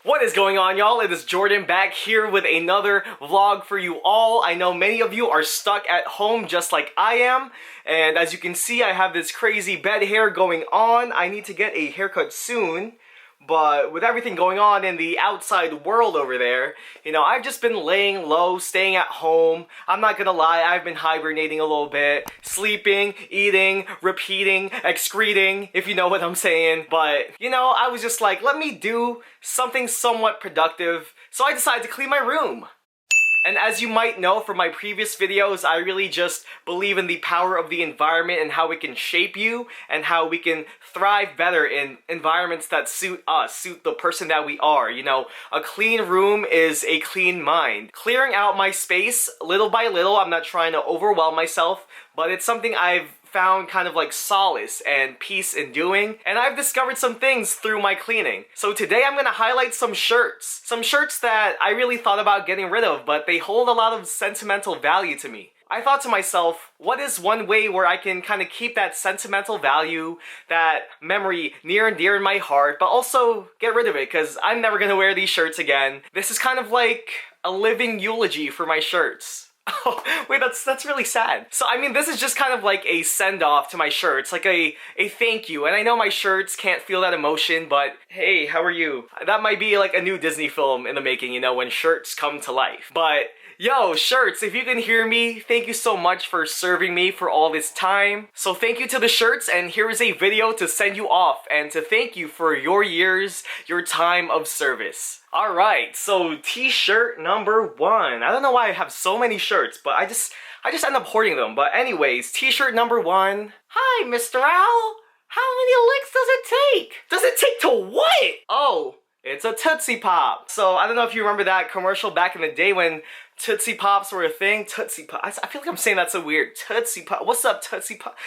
What is going on, y'all? It is Jordan back here with another vlog for you all. I know many of you are stuck at home just like I am, and as you can see, I have this crazy bed hair going on. I need to get a haircut soon, but with everything going on in the outside world over there, I've just been laying low, staying at home. I'm not gonna lie, I've been hibernating a little bit, sleeping, eating, repeating, excreting, if you know what I'm saying. But, I was just like, let me do something somewhat productive, so I decided to clean my room. And as you might know from my previous videos, I really just believe in the power of the environment and how it can shape you and how we can thrive better in environments that suit us, suit the person that we are. A clean room is a clean mind. Clearing out my space little by little, I'm not trying to overwhelm myself, but it's something I've found kind of like solace and peace in doing, and I've discovered some things through my cleaning. So today I'm gonna highlight some shirts that I really thought about getting rid of, but they hold a lot of sentimental value to me. I thought to myself, what is one way where I can kind of keep that sentimental value, that memory near and dear in my heart, but also get rid of it, because I'm never gonna wear these shirts again. This is kind of like a living eulogy for my shirts. Oh, wait, that's really sad. So, this is just kind of like a send-off to my shirts, like a thank you. And I know my shirts can't feel that emotion, but hey, how are you? That might be like a new Disney film in the making, when shirts come to life. But, yo, shirts, if you can hear me, thank you so much for serving me for all this time. So thank you to the shirts, and here is a video to send you off and to thank you for your years, your time of service. Alright, so t-shirt number 1. I don't know why I have so many shirts, but I just end up hoarding them. But anyways, t-shirt number 1. Hi, Mr. Owl! How many licks does it take? Does it take to what? Oh, it's a Tootsie Pop. So I don't know if you remember that commercial back in the day when Tootsie Pops were a thing. Tootsie Pop. I feel like I'm saying that so weird. Tootsie Pop. What's up, Tootsie Pop?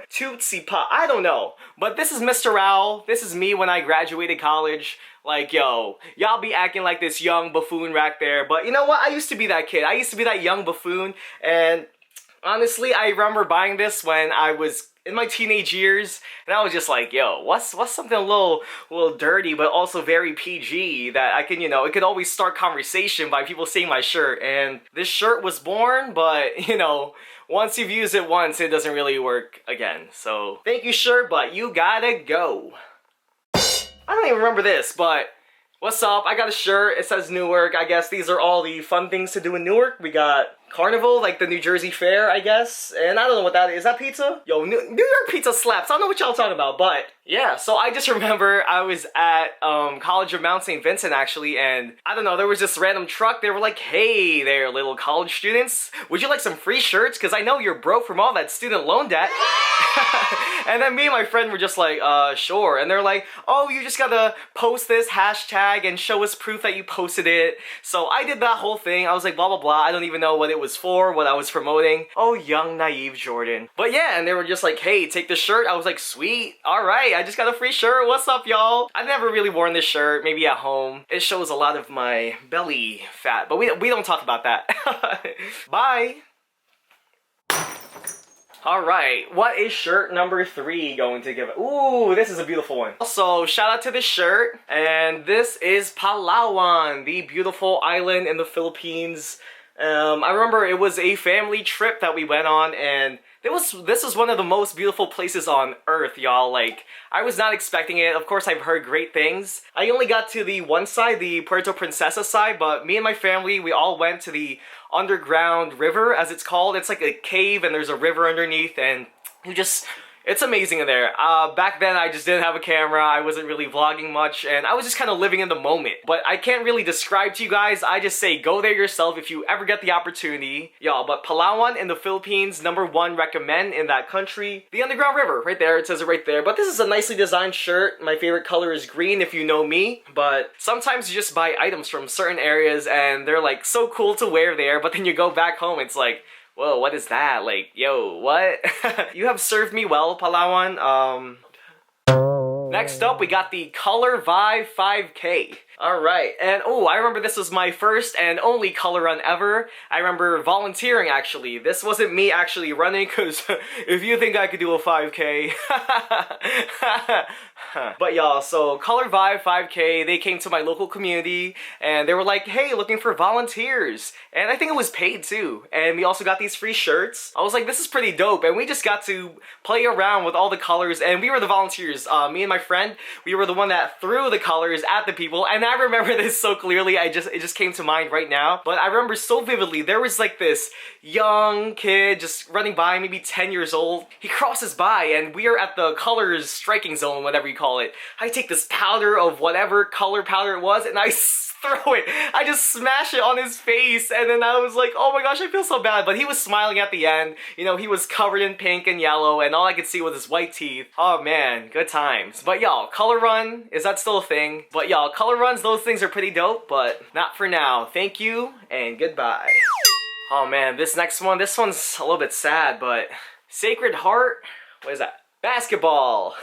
Tootsie Pop. I don't know. But this is Mr. Owl. This is me when I graduated college. Like, yo, y'all be acting like this young buffoon right there. But you know what? I used to be that kid. I used to be that young buffoon. And honestly, I remember buying this when I was in my teenage years, and I was just like, yo, what's something a little dirty, but also very PG that I can, it could always start conversation by people seeing my shirt. And this shirt was born, but, once you've used it once, it doesn't really work again. So, thank you, shirt, but you gotta go. I don't even remember this, but what's up? I got a shirt. It says Newark. I guess these are all the fun things to do in Newark. We got Carnival, like the New Jersey Fair, I guess. And I don't know what that is. Is that pizza? Yo, New York pizza slaps. I don't know what y'all talking about, but yeah. So I just remember I was at College of Mount St. Vincent, actually, and I don't know, there was this random truck. They were like, hey there, little college students. Would you like some free shirts? Because I know you're broke from all that student loan debt. And then me and my friend were just like, sure. And they're like, oh, you just gotta post this hashtag and show us proof that you posted it. So I did that whole thing. I was like, blah, blah, blah. I don't even know what it was for, what I was promoting. Oh, young, naive Jordan. But yeah, and they were just like, hey, take the shirt. I was like, sweet. All right, I just got a free shirt. What's up, y'all? I've never really worn this shirt, maybe at home. It shows a lot of my belly fat, but we don't talk about that. Bye. Alright, what is shirt number 3 going to give? Ooh, this is a beautiful one. Also, shout out to this shirt, and this is Palawan, the beautiful island in the Philippines. I remember it was a family trip that we went on, and this was one of the most beautiful places on earth, y'all. Like, I was not expecting it. Of course, I've heard great things. I only got to the one side, the Puerto Princesa side, but me and my family, we all went to the underground river, as it's called. It's like a cave, and there's a river underneath, and it's amazing in there. Back then, I just didn't have a camera. I wasn't really vlogging much, and I was just kind of living in the moment. But I can't really describe to you guys. I just say go there yourself if you ever get the opportunity. Y'all, but Palawan in the Philippines, #1 recommend in that country. The underground river, right there. It says it right there. But this is a nicely designed shirt. My favorite color is green, if you know me. But sometimes you just buy items from certain areas, and they're like so cool to wear there. But then you go back home, it's like, whoa, what is that? Like, yo, what? You have served me well, Palawan. Next up, we got the Color Vibe 5K. Alright, and oh, I remember this was my first and only color run ever. I remember volunteering actually. This wasn't me actually running, because if you think I could do a 5K. But y'all, so Color Vibe 5K, they came to my local community, and they were like, hey, looking for volunteers. And I think it was paid too. And we also got these free shirts. I was like, this is pretty dope. And we just got to play around with all the colors, and we were the volunteers. Me and my friend, we were the one that threw the colors at the people, and I remember this so clearly. It just came to mind right now. But I remember so vividly, there was like this young kid just running by, maybe 10 years old. He crosses by, and we are at the colors striking zone, whatever you call it. I take this powder of whatever color powder it was, and I throw it. I just smash it on his face, and then I was like, oh my gosh, I feel so bad. But he was smiling at the end. You know, he was covered in pink and yellow, and all I could see was his white teeth. Oh man, good times. But y'all, color run, is that still a thing? But y'all, color runs, those things are pretty dope, but not for now. Thank you, and goodbye. Oh man, this next one, this one's a little bit sad, but Sacred Heart, what is that? Basketball!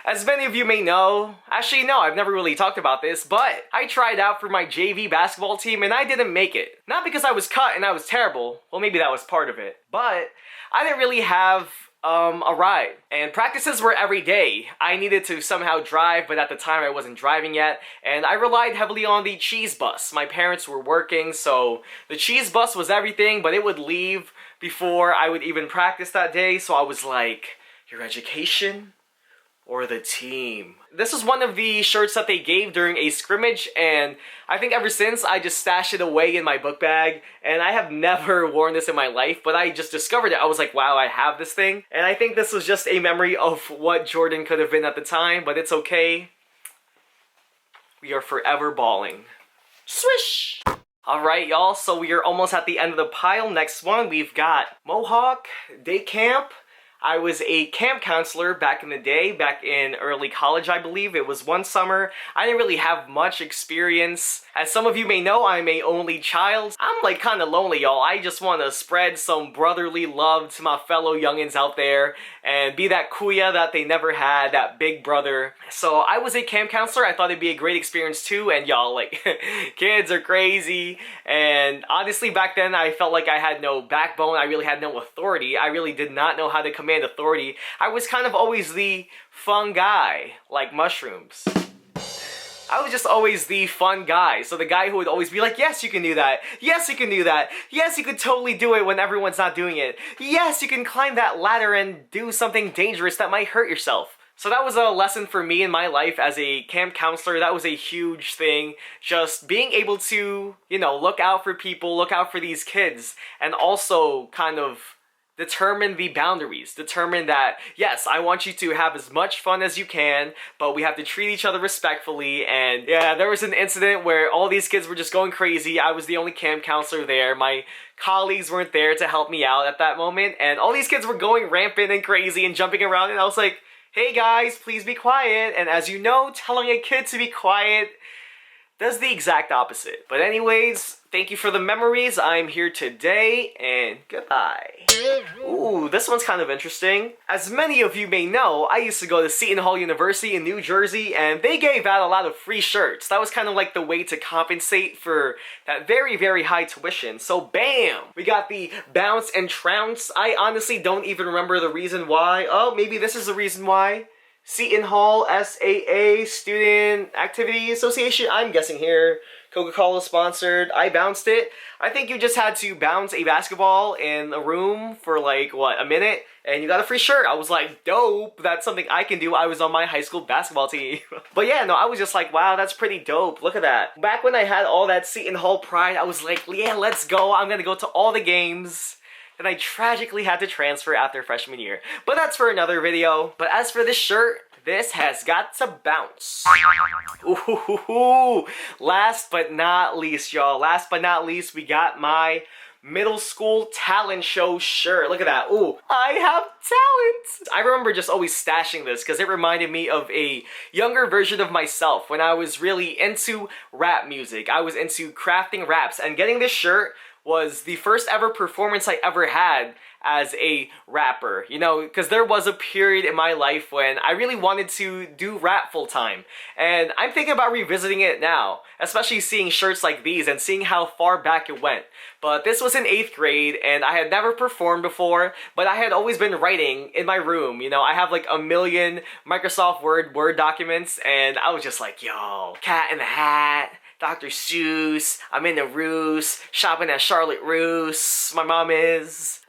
As many of you may know, actually no, I've never really talked about this, but I tried out for my JV basketball team and I didn't make it. Not because I was cut and I was terrible, well maybe that was part of it, but I didn't really have a ride. And practices were every day. I needed to somehow drive, but at the time I wasn't driving yet, and I relied heavily on the cheese bus. My parents were working, so the cheese bus was everything, but it would leave before I would even practice that day, so I was like, your education or the team? This was one of the shirts that they gave during a scrimmage, and I think ever since I just stashed it away in my book bag, and I have never worn this in my life, but I just discovered it. I was like, wow, I have this thing. And I think this was just a memory of what Jordan could have been at the time, but it's okay. We are forever balling. Swish! Alright y'all, so we are almost at the end of the pile. Next one, we've got Mohawk Day Camp. I was a camp counselor back in the day, back in early college, I believe. It was one summer. I didn't really have much experience. As some of you may know, I'm a only child. I'm like kind of lonely, y'all. I just want to spread some brotherly love to my fellow youngins out there and be that kuya that they never had, that big brother. So I was a camp counselor. I thought it'd be a great experience too, and y'all, like, kids are crazy. And honestly, back then, I felt like I had no backbone. I really had no authority. I really did not know how to command authority. I was kind of always the fun guy, like mushrooms. I was just always the fun guy. So the guy who would always be like, yes, you can do that. Yes, you can do that. Yes, you could totally do it when everyone's not doing it. Yes, you can climb that ladder and do something dangerous that might hurt yourself. So that was a lesson for me in my life as a camp counselor. That was a huge thing. Just being able to, you know, look out for people, look out for these kids, and also kind of determine the boundaries. Determine that, yes, I want you to have as much fun as you can, but we have to treat each other respectfully. And yeah, there was an incident where all these kids were just going crazy. I was the only camp counselor there. My colleagues weren't there to help me out at that moment, and all these kids were going rampant and crazy and jumping around, and I was like, hey guys, please be quiet. And as you know, telling a kid to be quiet does the exact opposite. But anyways, thank you for the memories. I'm here today, and goodbye. Ooh, this one's kind of interesting. As many of you may know, I used to go to Seton Hall University in New Jersey, and they gave out a lot of free shirts. That was kind of like the way to compensate for that very, very high tuition. So bam! We got the Bounce and Trounce. I honestly don't even remember the reason why. Oh, maybe this is the reason why. Seton Hall SAA Student Activity Association, I'm guessing here. Coca-Cola sponsored. I bounced it. I think you just had to bounce a basketball in a room for like, what, a minute? And you got a free shirt. I was like, dope. That's something I can do. I was on my high school basketball team. But yeah, no, I was just like, wow, that's pretty dope. Look at that. Back when I had all that Seton Hall pride, I was like, yeah, let's go. I'm gonna go to all the games. And I tragically had to transfer after freshman year. But that's for another video. But as for this shirt, this has got to bounce. Ooh, last but not least, y'all. Last but not least, we got my middle school talent show shirt. Look at that. Ooh, I have talent. I remember just always stashing this because it reminded me of a younger version of myself when I was really into rap music. I was into crafting raps, and getting this shirt was the first ever performance I ever had as a rapper, you know, because there was a period in my life when I really wanted to do rap full time, and I'm thinking about revisiting it now, especially seeing shirts like these and seeing how far back it went. But this was in 8th grade, and I had never performed before, but I had always been writing in my room. You know, I have like a million Microsoft Word documents, and I was just like, yo, Cat in the Hat, Dr. Seuss, I'm in the Roos, shopping at Charlotte Roos, my mom is.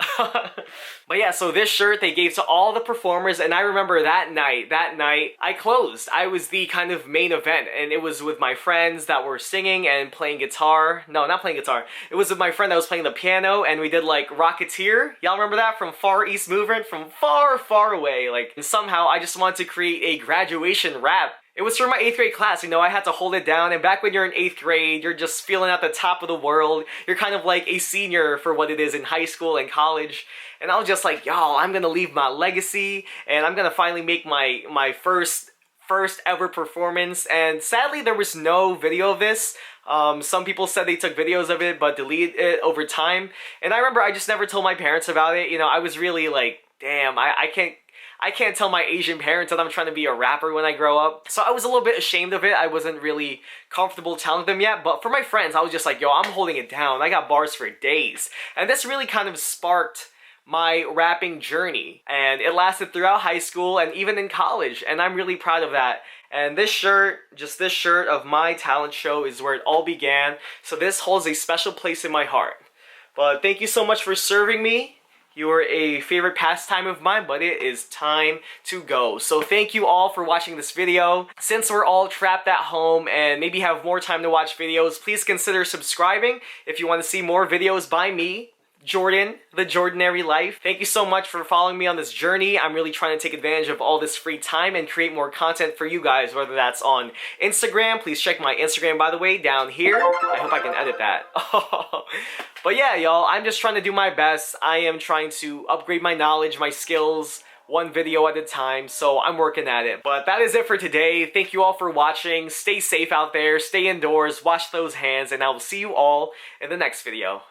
But yeah, so this shirt they gave to all the performers, and I remember that night I closed. I was the kind of main event, and it was with my friends that were singing and playing guitar. No, not playing guitar. It was with my friend that was playing the piano, and we did like Rocketeer. Y'all remember that from Far East Movement? From far, far away. Like, and somehow I just wanted to create a graduation rap. It was for my 8th grade class, you know, I had to hold it down, and back when you're in 8th grade, you're just feeling at the top of the world. You're kind of like a senior for what it is in high school and college. And I was just like, yo, I'm gonna leave my legacy, and I'm gonna finally make my first ever performance. And sadly, there was no video of this. Some people said they took videos of it, but deleted it over time. And I remember I just never told my parents about it. You know, I was really like, damn, I can't tell my Asian parents that I'm trying to be a rapper when I grow up. So I was a little bit ashamed of it. I wasn't really comfortable telling them yet. But for my friends, I was just like, yo, I'm holding it down. I got bars for days. And this really kind of sparked my rapping journey. And it lasted throughout high school and even in college. And I'm really proud of that. And this shirt, just this shirt of my talent show, is where it all began. So this holds a special place in my heart. But thank you so much for serving me. You are a favorite pastime of mine, but it is time to go. So thank you all for watching this video. Since we're all trapped at home and maybe have more time to watch videos, please consider subscribing if you want to see more videos by me, Jordan, the Jordinary Life. Thank you so much for following me on this journey. I'm really trying to take advantage of all this free time and create more content for you guys, whether that's on Instagram. Please check my Instagram, by the way, down here. I hope I can edit that. But yeah, y'all, I'm just trying to do my best. I am trying to upgrade my knowledge, my skills, one video at a time, so I'm working at it. But that is it for today. Thank you all for watching. Stay safe out there, stay indoors, wash those hands, and I will see you all in the next video.